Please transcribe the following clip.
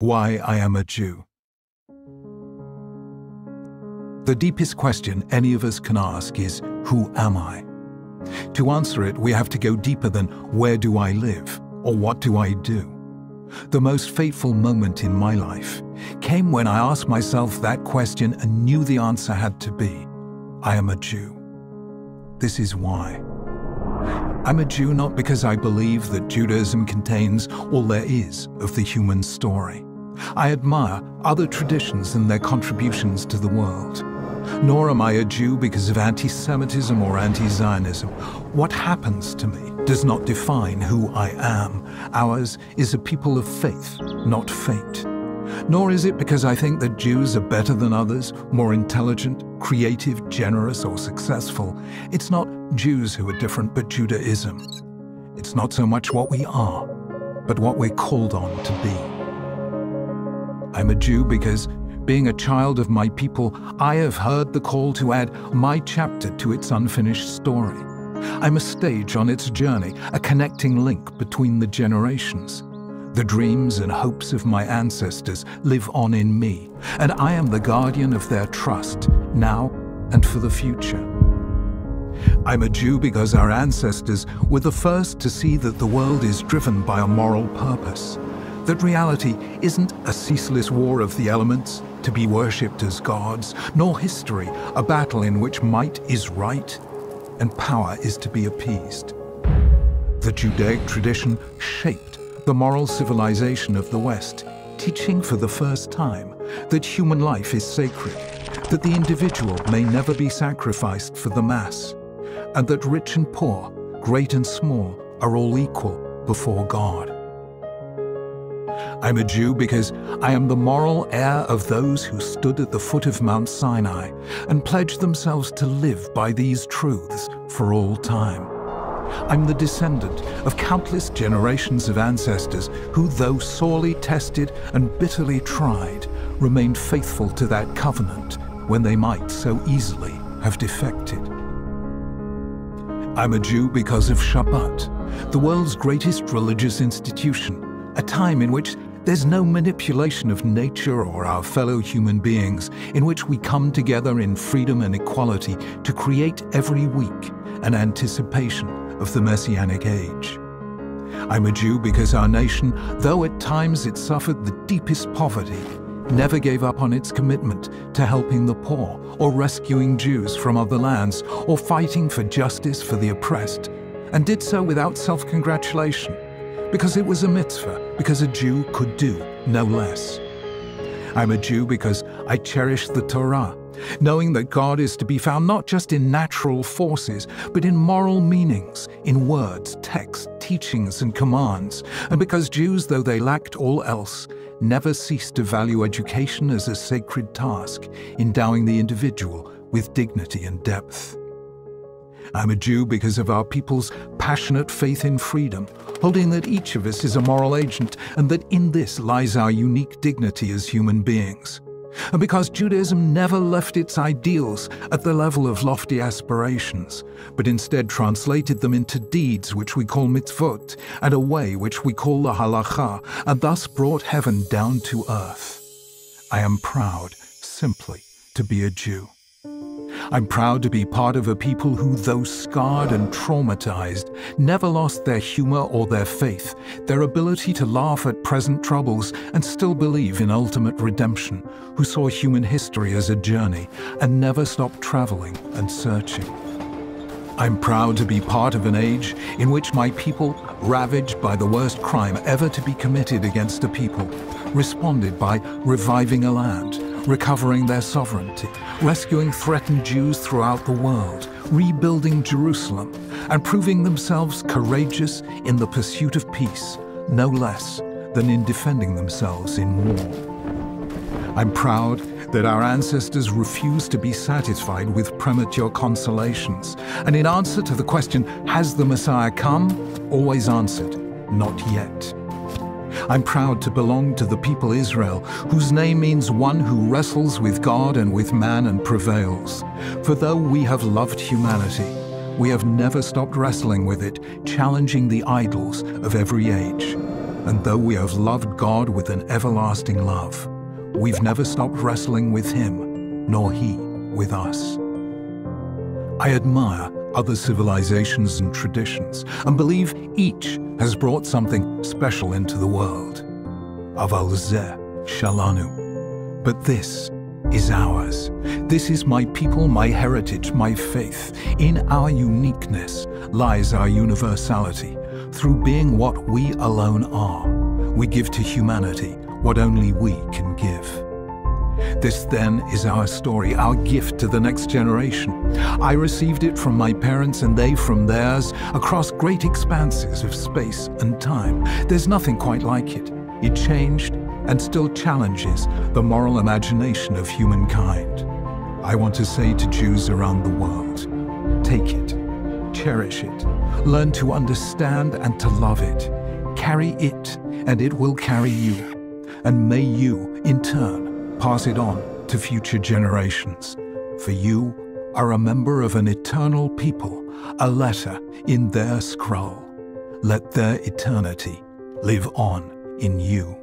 Why I am a Jew. The deepest question any of us can ask is, who am I? To answer it, we have to go deeper than where do I live or what do I do. The most fateful moment in my life came when I asked myself that question and knew the answer had to be, I am a Jew. This is why. I'm a Jew not because I believe that Judaism contains all there is of the human story. I admire other traditions and their contributions to the world. Nor am I a Jew because of anti-Semitism or anti-Zionism. What happens to me does not define who I am. Ours is a people of faith, not fate. Nor is it because I think that Jews are better than others, more intelligent, creative, generous, or successful. It's not Jews who are different, but Judaism. It's not so much what we are, but what we're called on to be. I'm a Jew because, being a child of my people, I have heard the call to add my chapter to its unfinished story. I'm a stage on its journey, a connecting link between the generations. The dreams and hopes of my ancestors live on in me, and I am the guardian of their trust, now and for the future. I'm a Jew because our ancestors were the first to see that the world is driven by a moral purpose, that reality isn't a ceaseless war of the elements to be worshipped as gods, nor history a battle in which might is right and power is to be appeased. The Judaic tradition shaped the moral civilization of the West, teaching for the first time that human life is sacred, that the individual may never be sacrificed for the mass, and that rich and poor, great and small, are all equal before God. I'm a Jew because I am the moral heir of those who stood at the foot of Mount Sinai and pledged themselves to live by these truths for all time. I'm the descendant of countless generations of ancestors who, though sorely tested and bitterly tried, remained faithful to that covenant when they might so easily have defected. I'm a Jew because of Shabbat, the world's greatest religious institution, a time in which there's no manipulation of nature or our fellow human beings, in which we come together in freedom and equality to create every week an anticipation of the Messianic age. I'm a Jew because our nation, though at times it suffered the deepest poverty, never gave up on its commitment to helping the poor or rescuing Jews from other lands or fighting for justice for the oppressed, and did so without self-congratulation, because it was a mitzvah, because a Jew could do no less. I'm a Jew because I cherish the Torah, knowing that God is to be found not just in natural forces, but in moral meanings, in words, texts, teachings, and commands, and because Jews, though they lacked all else, never ceased to value education as a sacred task, endowing the individual with dignity and depth. I'm a Jew because of our people's passionate faith in freedom, holding that each of us is a moral agent and that in this lies our unique dignity as human beings. And because Judaism never left its ideals at the level of lofty aspirations, but instead translated them into deeds which we call mitzvot, and a way which we call the halakha, and thus brought heaven down to earth. I am proud, simply, to be a Jew. I'm proud to be part of a people who, though scarred and traumatized, never lost their humor or their faith, their ability to laugh at present troubles and still believe in ultimate redemption, who saw human history as a journey and never stopped traveling and searching. I'm proud to be part of an age in which my people, ravaged by the worst crime ever to be committed against a people, responded by reviving a land, recovering their sovereignty, rescuing threatened Jews throughout the world, rebuilding Jerusalem, and proving themselves courageous in the pursuit of peace, no less than in defending themselves in war. I'm proud that our ancestors refused to be satisfied with premature consolations, and in answer to the question, has the Messiah come, always answered, not yet. I'm proud to belong to the people Israel, whose name means one who wrestles with God and with man and prevails. For though we have loved humanity, we have never stopped wrestling with it, challenging the idols of every age. And though we have loved God with an everlasting love, we've never stopped wrestling with Him, nor He with us. I admire other civilizations and traditions, and believe each has brought something special into the world. Aval zeh shalanu. But this is ours. This is my people, my heritage, my faith. In our uniqueness lies our universality. Through being what we alone are, we give to humanity what only we can give. This then is our story, our gift to the next generation. I received it from my parents and they from theirs, across great expanses of space and time. There's nothing quite like it. It changed and still challenges the moral imagination of humankind. I want to say to Jews around the world, take it, cherish it, learn to understand and to love it. Carry it, and it will carry you. And may you, in turn, pass it on to future generations. For you are a member of an eternal people, a letter in their scroll. Let their eternity live on in you.